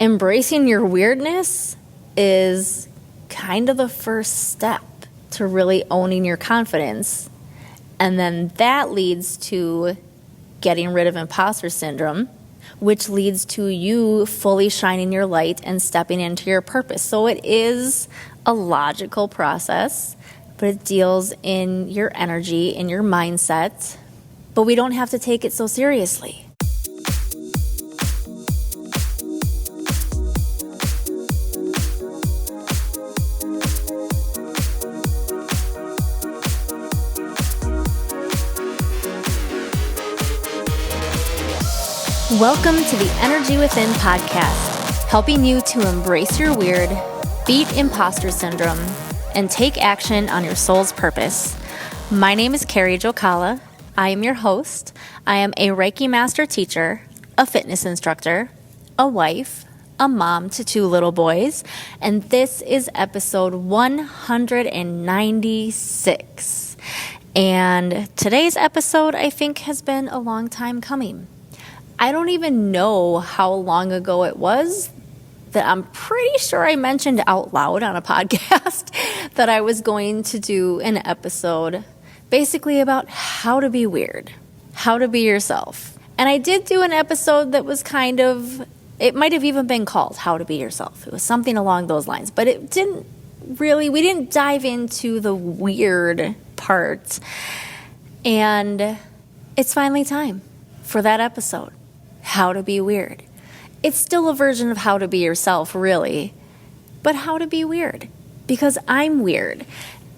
embracing your weirdness is kind of the first step to really owning your confidence. And then that leads to getting rid of imposter syndrome, which leads to you fully shining your light and stepping into your purpose. So it is a logical process, but it deals in your energy, in your mindset. But we don't have to take it so seriously. Welcome to the Energy Within podcast, helping you to embrace your weird, beat imposter syndrome, and take action on your soul's purpose. My name is Carrie Jokala. I am your host. I am a Reiki master teacher, a fitness instructor, a wife, a mom to 2 little boys, and this is episode 196. And today's episode, I think, has been a long time coming. I don't even know how long ago it was that I'm pretty sure I mentioned out loud on a podcast that I was going to do an episode basically about how to be weird, how to be yourself. And I did do an episode that was it might have even been called How to Be Yourself. It was something along those lines, but we didn't dive into the weird part. And it's finally time for that episode. How to be weird. It's still a version of how to be yourself, really, but how to be weird, because I'm weird.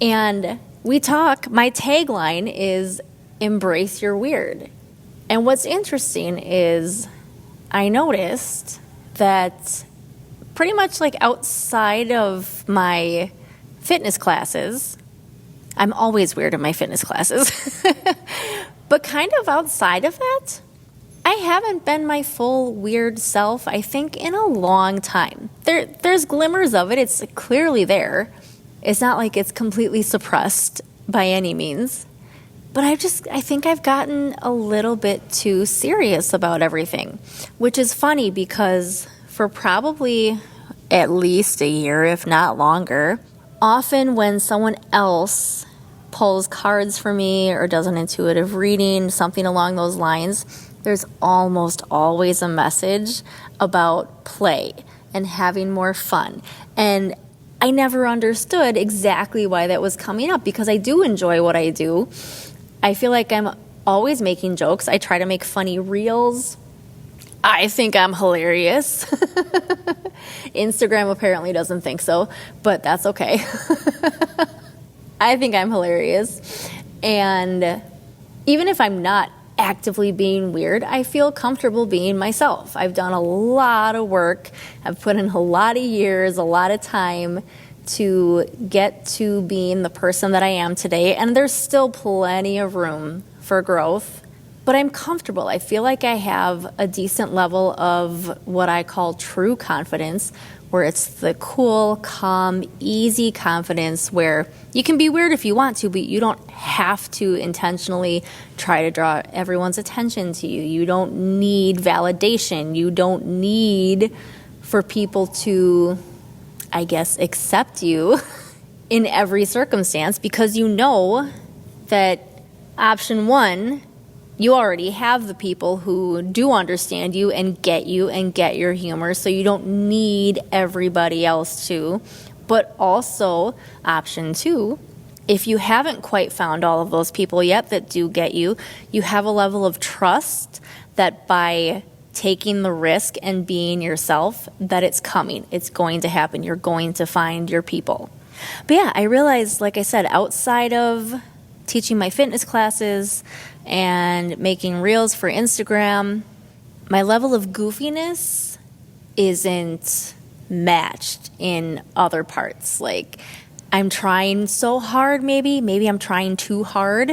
And my tagline is embrace your weird. And what's interesting is I noticed that pretty much like outside of my fitness classes, I'm always weird in my fitness classes, but kind of outside of that, I haven't been my full weird self, I think, in a long time. There's glimmers of it. It's clearly there. It's not like it's completely suppressed by any means. But I think I've gotten a little bit too serious about everything, which is funny because for probably at least a year, if not longer, often when someone else pulls cards for me or does an intuitive reading, something along those lines, there's almost always a message about play and having more fun. And I never understood exactly why that was coming up, because I do enjoy what I do. I feel like I'm always making jokes. I try to make funny reels. I think I'm hilarious. Instagram apparently doesn't think so, but that's okay. I think I'm hilarious. And even if I'm not actively being weird, I feel comfortable being myself. I've done a lot of work. I've put in a lot of years, a lot of time to get to being the person that I am today. And there's still plenty of room for growth, but I'm comfortable. I feel like I have a decent level of what I call true confidence, where it's the cool, calm, easy confidence where you can be weird if you want to, but you don't have to intentionally try to draw everyone's attention to you. You don't need validation. You don't need for people to, I guess, accept you in every circumstance, because you know that option 1, you already have the people who do understand you and get your humor, so you don't need everybody else to. But also, option 2, if you haven't quite found all of those people yet that do get you, you have a level of trust that by taking the risk and being yourself, that it's coming. It's going to happen. You're going to find your people. But yeah, I realized, like I said, outside of teaching my fitness classes and making reels for Instagram, my level of goofiness isn't matched in other parts. Like, I'm trying so hard, maybe I'm trying too hard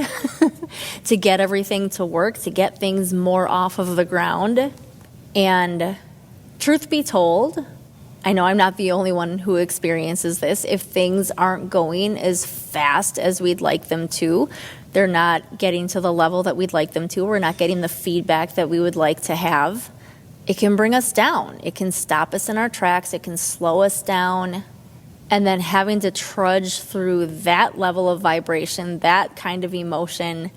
to get everything to work, to get things more off of the ground. And truth be told, I know I'm not the only one who experiences this. If things aren't going as fast as we'd like them to, they're not getting to the level that we'd like them to, we're not getting the feedback that we would like to have, it can bring us down. It can stop us in our tracks. It can slow us down. And then having to trudge through that level of vibration, that kind of emotion,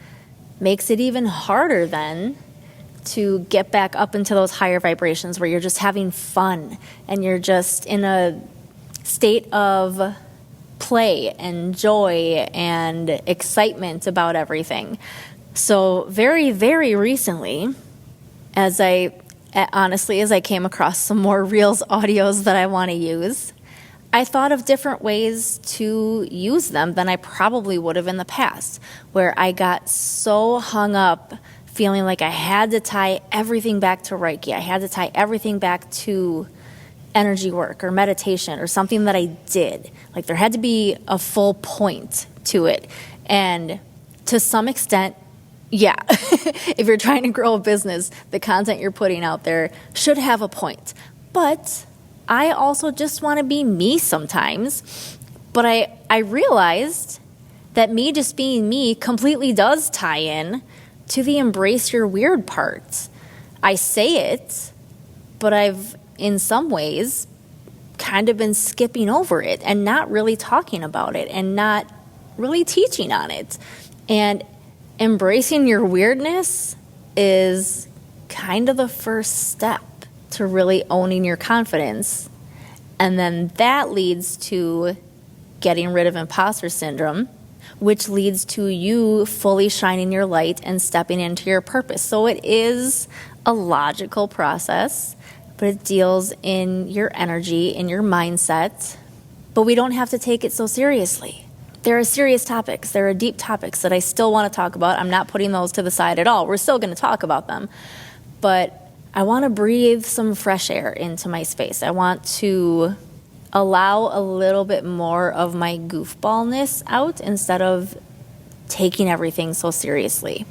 makes it even harder then to get back up into those higher vibrations where you're just having fun and you're just in a state of play and joy and excitement about everything. So very, very recently, as I came across some more Reels audios that I want to use, I thought of different ways to use them than I probably would have in the past, where I got so hung up feeling like I had to tie everything back to Reiki. I had to tie everything back to energy work or meditation or something that I did. Like there had to be a full point to it. And to some extent, yeah, if you're trying to grow a business, the content you're putting out there should have a point. But I also just want to be me sometimes. But I realized that me just being me completely does tie in to the embrace your weird part. I say it, but I've in some ways kind of been skipping over it and not really talking about it and not really teaching on it. And embracing your weirdness is kind of the first step to really owning your confidence. And then that leads to getting rid of imposter syndrome, which leads to you fully shining your light and stepping into your purpose. So it is a logical process, but it deals in your energy, in your mindset. But we don't have to take it so seriously. There are serious topics. There are deep topics that I still want to talk about. I'm not putting those to the side at all. We're still going to talk about them. But I want to breathe some fresh air into my space. I want to allow a little bit more of my goofballness out instead of taking everything so seriously.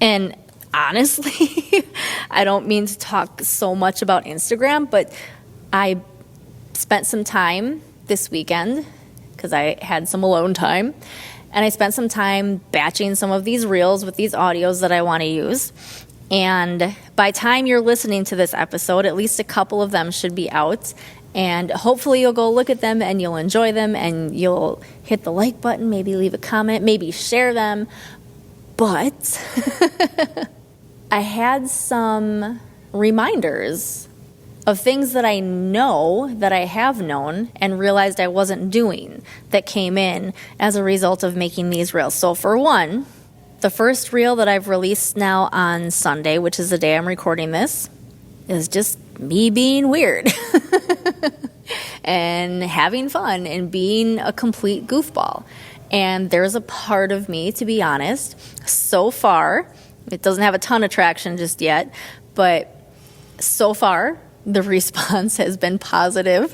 And honestly, I don't mean to talk so much about Instagram, but I spent some time this weekend because I had some alone time, and I spent some time batching some of these reels with these audios that I want to use. And by time you're listening to this episode, at least a couple of them should be out. And hopefully you'll go look at them and you'll enjoy them and you'll hit the like button, maybe leave a comment, maybe share them. But I had some reminders of things that I know that I have known and realized I wasn't doing that came in as a result of making these reels. So for one, the first reel that I've released now on Sunday, which is the day I'm recording this, is just me being weird and having fun and being a complete goofball. And there's a part of me, to be honest, so far, it doesn't have a ton of traction just yet, but so far the response has been positive.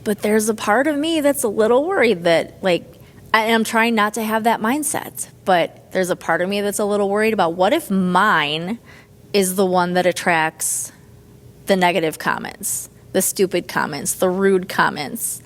But there's a part of me that's a little worried that, I'm trying not to have that mindset, but there's a part of me that's a little worried about what if mine is the one that attracts the negative comments, the stupid comments, the rude comments.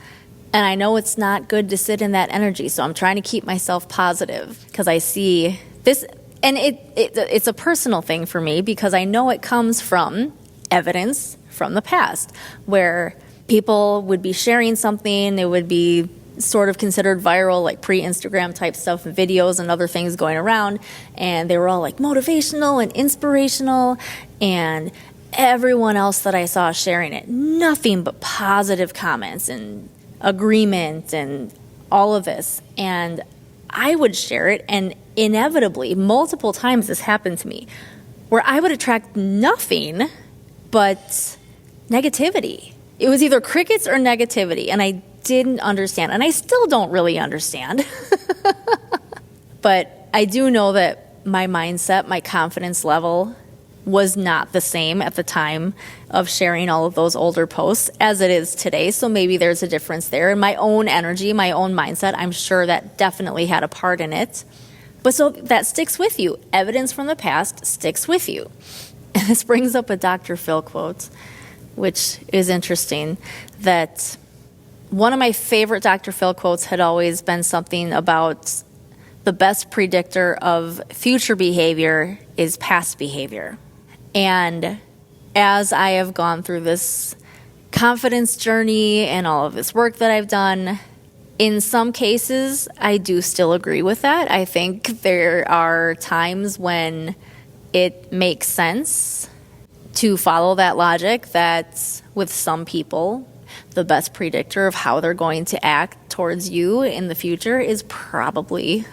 And I know it's not good to sit in that energy, so I'm trying to keep myself positive because I see this, and it's a personal thing for me because I know it comes from evidence from the past where people would be sharing something, it would be sort of considered viral, like pre-Instagram type stuff, videos and other things going around, and they were all like motivational and inspirational, and everyone else that I saw sharing it, nothing but positive comments and agreement and all of this. And I would share it, and inevitably, multiple times this happened to me, where I would attract nothing but negativity. It was either crickets or negativity, and I didn't understand, and I still don't really understand. But I do know that my mindset, my confidence level was not the same at the time of sharing all of those older posts as it is today. So maybe there's a difference there. And my own energy, my own mindset, I'm sure that definitely had a part in it. But so that sticks with you. Evidence from the past sticks with you. And this brings up a Dr. Phil quote, which is interesting, that one of my favorite Dr. Phil quotes had always been something about the best predictor of future behavior is past behavior. And as I have gone through this confidence journey and all of this work that I've done, in some cases, I do still agree with that. I think there are times when it makes sense to follow that logic that with some people, the best predictor of how they're going to act towards you in the future is probably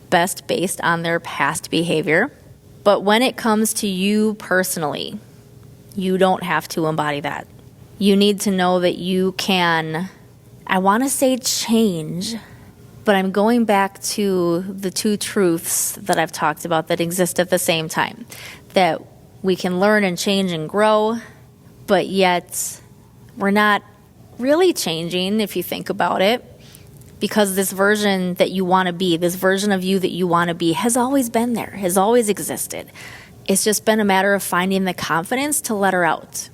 best based on their past behavior. But when it comes to you personally, you don't have to embody that. You need to know that you can, I want to say change, but I'm going back to the two truths that I've talked about that exist at the same time. That we can learn and change and grow, but yet we're not really changing if you think about it, because this version that you want to be, this version of you that you want to be has always been there, has always existed. It's just been a matter of finding the confidence to let her out.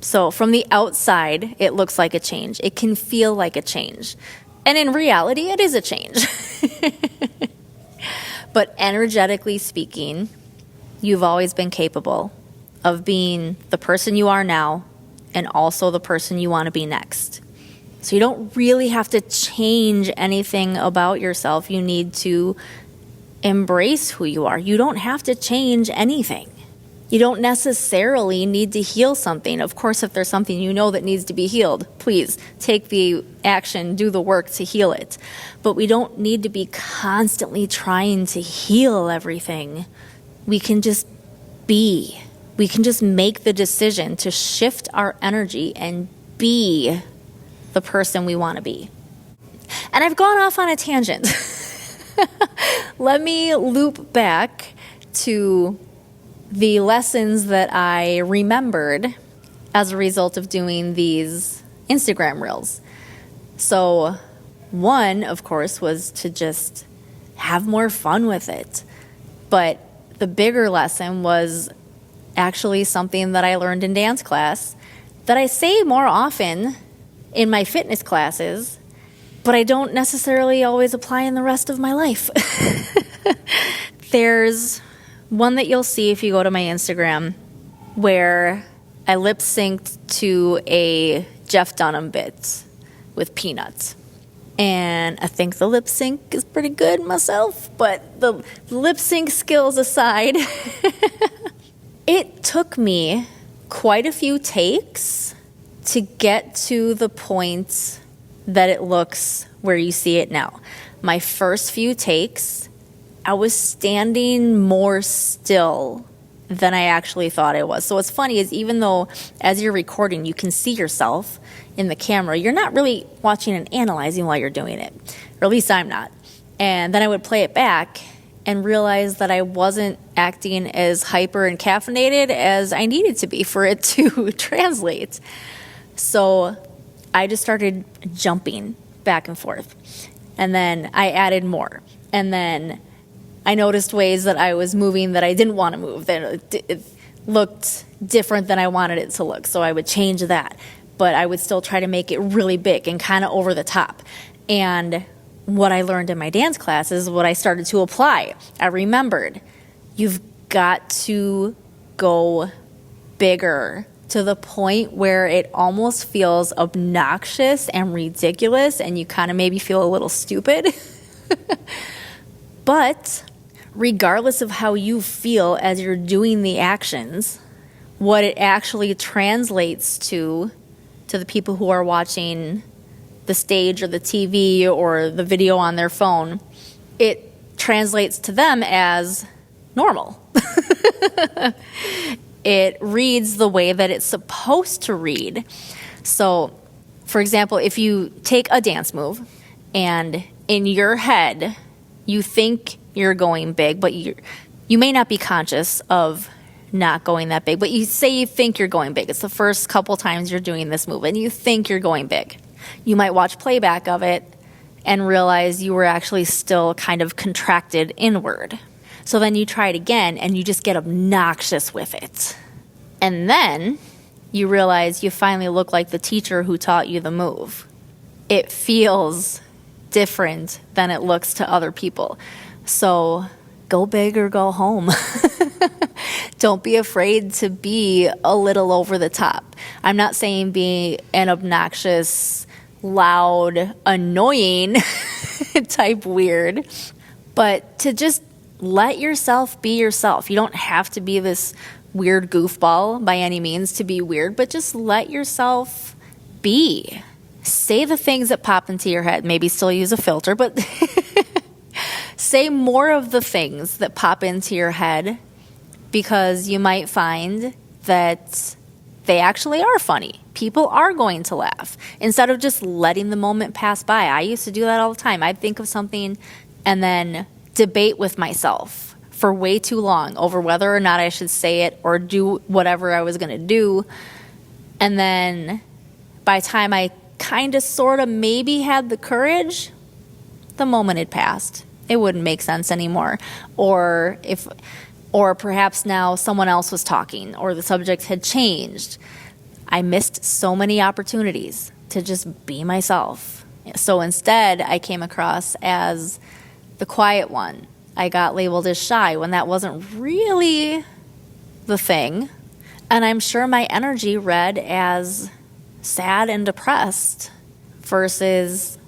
So from the outside, it looks like a change. It can feel like a change. And in reality, it is a change. But energetically speaking, you've always been capable of being the person you are now and also the person you want to be next. So you don't really have to change anything about yourself. You need to embrace who you are. You don't have to change anything. You don't necessarily need to heal something. Of course, if there's something you know that needs to be healed, please take the action, do the work to heal it. But we don't need to be constantly trying to heal everything. We can just be. We can just make the decision to shift our energy and be the person we want to be. And I've gone off on a tangent. Let me loop back to the lessons that I remembered as a result of doing these Instagram reels. So one, of course, was to just have more fun with it. But the bigger lesson was actually something that I learned in dance class that I say more often in my fitness classes, but I don't necessarily always apply in the rest of my life. There's one that you'll see if you go to my Instagram where I lip synced to a Jeff Dunham bit with Peanuts. And I think the lip sync is pretty good myself, but the lip sync skills aside, it took me quite a few takes to get to the point that it looks where you see it now. My first few takes, I was standing more still than I actually thought I was. So what's funny is even though as you're recording, you can see yourself in the camera, you're not really watching and analyzing while you're doing it, or at least I'm not. And then I would play it back and realize that I wasn't acting as hyper and caffeinated as I needed to be for it to translate. So I just started jumping back and forth. And then I added more. And then I noticed ways that I was moving that I didn't want to move, that it looked different than I wanted it to look. So I would change that. But I would still try to make it really big and kind of over the top. And what I learned in my dance class is what I started to apply. I remembered, you've got to go bigger to the point where it almost feels obnoxious and ridiculous and you kind of maybe feel a little stupid. But regardless of how you feel as you're doing the actions, what it actually translates to the people who are watching the stage or the TV or the video on their phone, it translates to them as normal. It reads the way that it's supposed to read. So, for example, if you take a dance move and in your head you think you're going big, but you may not be conscious of not going that big, but you say you think you're going big. It's the first couple times you're doing this move and you think you're going big. You might watch playback of it and realize you were actually still kind of contracted inward. So then you try it again and you just get obnoxious with it. And then you realize you finally look like the teacher who taught you the move. It feels different than it looks to other people. So go big or go home. Don't be afraid to be a little over the top. I'm not saying be an obnoxious, loud, annoying type weird, but to just let yourself be yourself. You don't have to be this weird goofball by any means to be weird, but just let yourself be. Say the things that pop into your head. Maybe still use a filter, but say more of the things that pop into your head, because you might find that they actually are funny. People are going to laugh instead of just letting the moment pass by. I used to do that all the time. I'd think of something and then debate with myself for way too long over whether or not I should say it or do whatever I was going to do. And then by the time I kind of sort of maybe had the courage, the moment had passed. It wouldn't make sense anymore. Or perhaps now someone else was talking or the subject had changed. I missed so many opportunities to just be myself. So instead, I came across as the quiet one. I got labeled as shy when that wasn't really the thing. And I'm sure my energy read as sad and depressed versus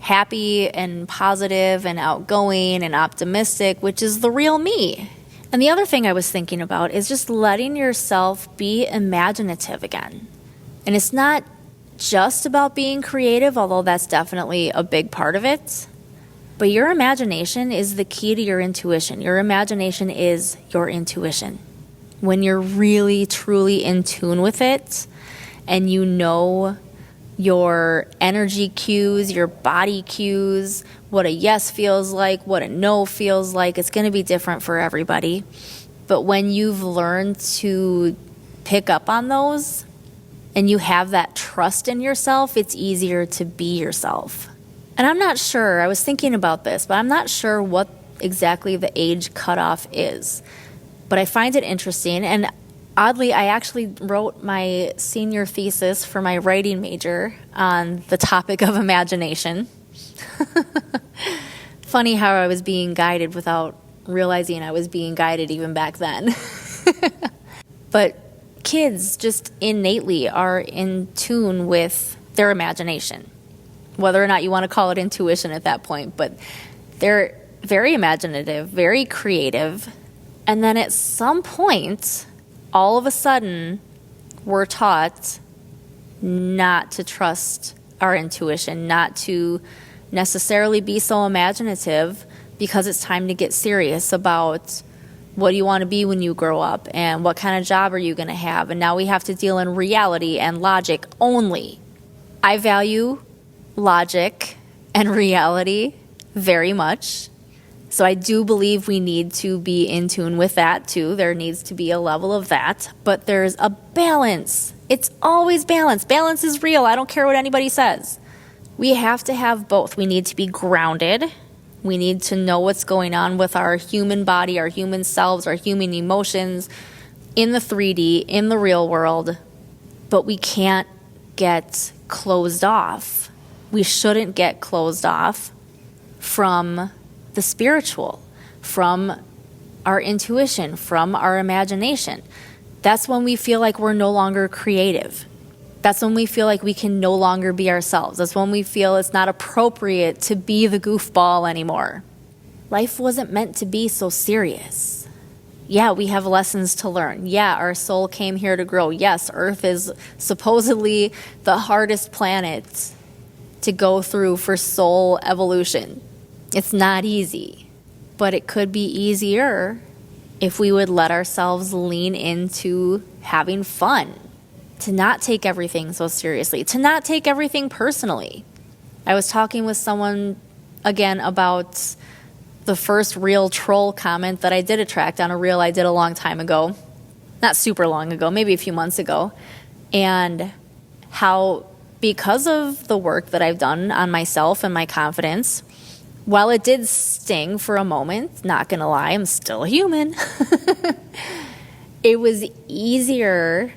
happy and positive and outgoing and optimistic, which is the real me. And the other thing I was thinking about is just letting yourself be imaginative again. And it's not just about being creative, although that's definitely a big part of it. But your imagination is the key to your intuition. Your imagination is your intuition. When you're really, truly in tune with it, and you know your energy cues, your body cues, what a yes feels like, what a no feels like. It's going to be different for everybody. But when you've learned to pick up on those and you have that trust in yourself, it's easier to be yourself. And I'm not sure, I was thinking about this, but I'm not sure what exactly the age cutoff is. But I find it interesting. And oddly, I actually wrote my senior thesis for my writing major on the topic of imagination. Funny how I was being guided without realizing I was being guided even back then. But kids just innately are in tune with their imagination, whether or not you want to call it intuition at that point. But they're very imaginative, very creative. And then at some point, all of a sudden, we're taught not to trust our intuition, not to necessarily be so imaginative, because it's time to get serious about what do you want to be when you grow up and what kind of job are you going to have. And now we have to deal in reality and logic only. I value logic and reality very much. So I do believe we need to be in tune with that too. There needs to be a level of that, but there's a balance. It's always balance. Balance is real. I don't care what anybody says. We have to have both. We need to be grounded. We need to know what's going on with our human body, our human selves, our human emotions in the 3D, in the real world. But we can't get closed off. We shouldn't get closed off from the spiritual, from our intuition, from our imagination. That's when we feel like we're no longer creative. That's when we feel like we can no longer be ourselves. That's when we feel it's not appropriate to be the goofball anymore. Life wasn't meant to be so serious. Yeah, we have lessons to learn. Yeah, our soul came here to grow. Yes, Earth is supposedly the hardest planet to go through for soul evolution. It's not easy, but it could be easier if we would let ourselves lean into having fun, to not take everything so seriously, to not take everything personally. I was talking with someone again about the first real troll comment that I did attract on a reel I did a long time ago, not super long ago, maybe a few months ago, and how because of the work that I've done on myself and my confidence, while it did sting for a moment, not gonna lie, I'm still human, it was easier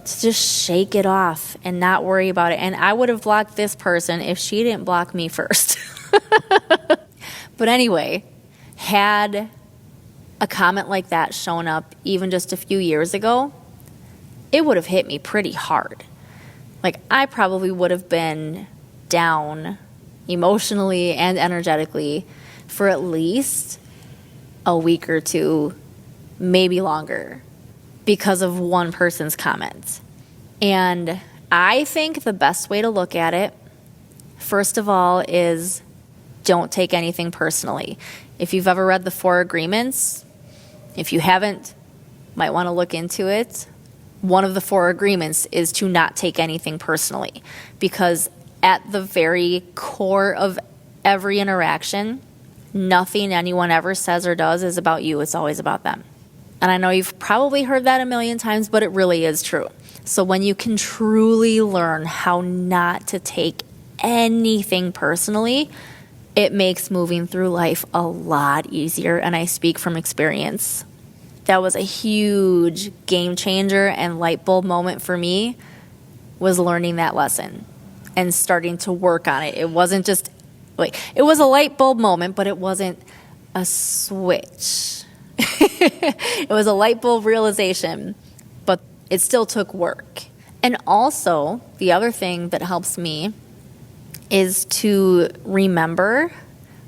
to just shake it off and not worry about it. And I would have blocked this person if she didn't block me first. But anyway, had a comment like that shown up even just a few years ago, it would have hit me pretty hard. Like, I probably would have been down emotionally and energetically for at least a week or two, maybe longer, because of one person's comment. And I think the best way to look at it, first of all, is don't take anything personally. If you've ever read the 4 Agreements, if you haven't, might want to look into it. One of the 4 agreements is to not take anything personally, because at the very core of every interaction, nothing anyone ever says or does is about you. It's always about them. And I know you've probably heard that a million times, but it really is true. So when you can truly learn how not to take anything personally, it makes moving through life a lot easier, and I speak from experience. That was a huge game changer and light bulb moment for me, was learning that lesson and starting to work on it. It wasn't just, it was a light bulb moment, but it wasn't a switch. It was a light bulb realization, but it still took work. And also, the other thing that helps me is to remember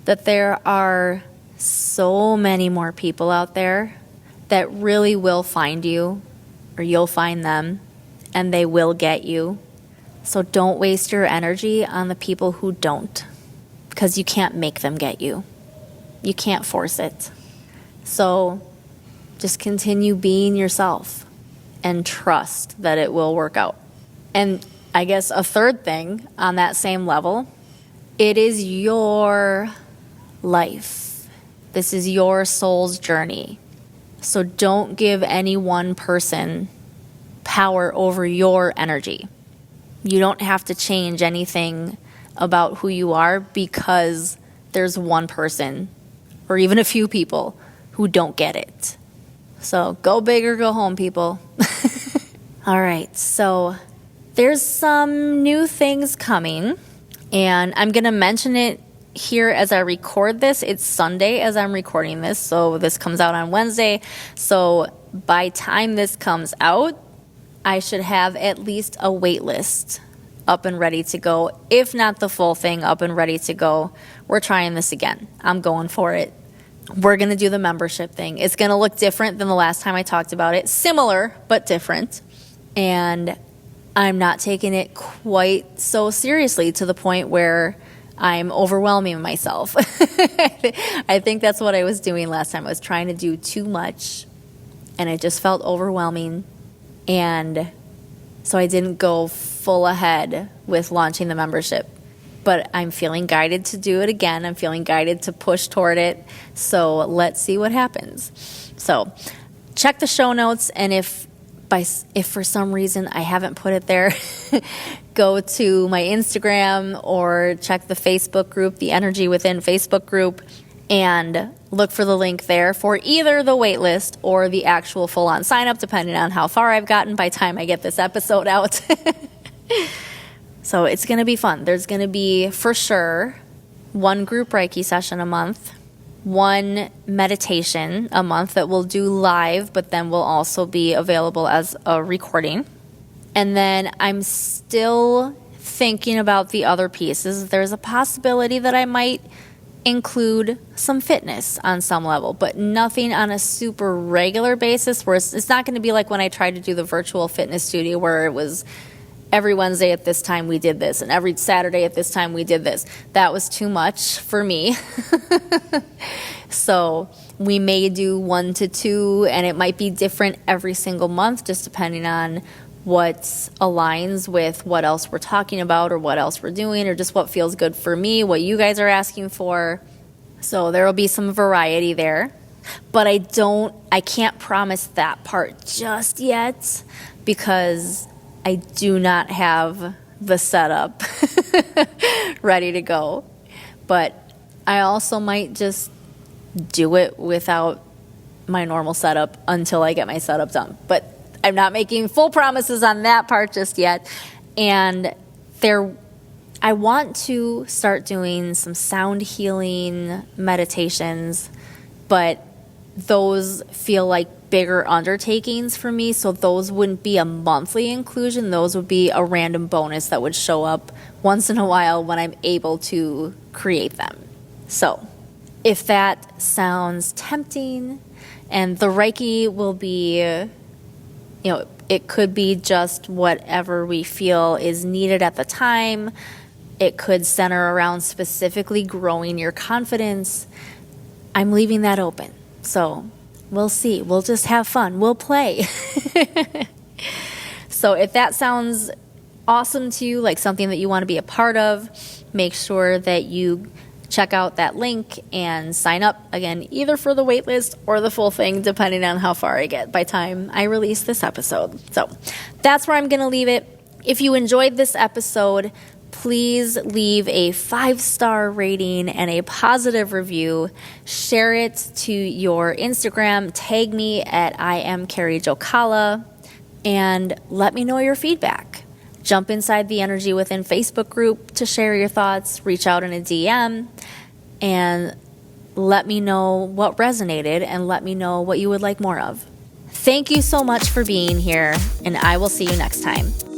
that there are so many more people out there that really will find you, or you'll find them, and they will get you. So don't waste your energy on the people who don't, because you can't make them get you. You can't force it. So just continue being yourself and trust that it will work out. And I guess a third thing on that same level, it is your life. This is your soul's journey. So don't give any one person power over your energy. You don't have to change anything about who you are because there's one person or even a few people who don't get it. So go big or go home, people. All right, so there's some new things coming, and I'm going to mention it here as I record this. It's Sunday as I'm recording this, so this comes out on Wednesday. So by time this comes out, I should have at least a wait list up and ready to go. If not the full thing up and ready to go, we're trying this again. I'm going for it. We're going to do the membership thing. It's going to look different than the last time I talked about it. Similar, but different. And I'm not taking it quite so seriously to the point where I'm overwhelming myself. I think that's what I was doing last time. I was trying to do too much, and it just felt overwhelming. And so I didn't go full ahead with launching the membership. But I'm feeling guided to do it again. I'm feeling guided to push toward it. So let's see what happens. So check the show notes, and if for some reason I haven't put it there, go to my Instagram or check the Facebook group, the Energy Within Facebook group, and look for the link there for either the wait list or the actual full-on sign-up, depending on how far I've gotten by the time I get this episode out. So it's going to be fun. There's going to be, for sure, one group Reiki session a month, one meditation a month that we'll do live, but then will also be available as a recording. And then I'm still thinking about the other pieces. There's a possibility that I might include some fitness on some level, but nothing on a super regular basis, where it's not going to be like when I tried to do the virtual fitness studio where it was every Wednesday at this time we did this, and every Saturday at this time we did this. That was too much for me. So we may do 1 to 2, and it might be different every single month, just depending on what aligns with what else we're talking about or what else we're doing, or just what feels good for me, what you guys are asking for. So there will be some variety there. But I can't promise that part just yet, because I do not have the setup ready to go. But I also might just do it without my normal setup until I get my setup done. But I'm not making full promises on that part just yet. And I want to start doing some sound healing meditations, but those feel like bigger undertakings for me. So those wouldn't be a monthly inclusion. Those would be a random bonus that would show up once in a while when I'm able to create them. So if that sounds tempting, and the Reiki will be, it could be just whatever we feel is needed at the time. It could center around specifically growing your confidence. I'm leaving that open. So we'll see. We'll just have fun. We'll play. So if that sounds awesome to you, like something that you want to be a part of, make sure that you check out that link and sign up, again, either for the waitlist or the full thing, depending on how far I get by time I release this episode. So that's where I'm going to leave it. If you enjoyed this episode, please leave a 5-star rating and a positive review. Share it to your Instagram. Tag me at I am Carrie Jokala, and let me know your feedback. Jump inside the Energy Within Facebook group to share your thoughts. Reach out in a DM and let me know what resonated and let me know what you would like more of. Thank you so much for being here, and I will see you next time.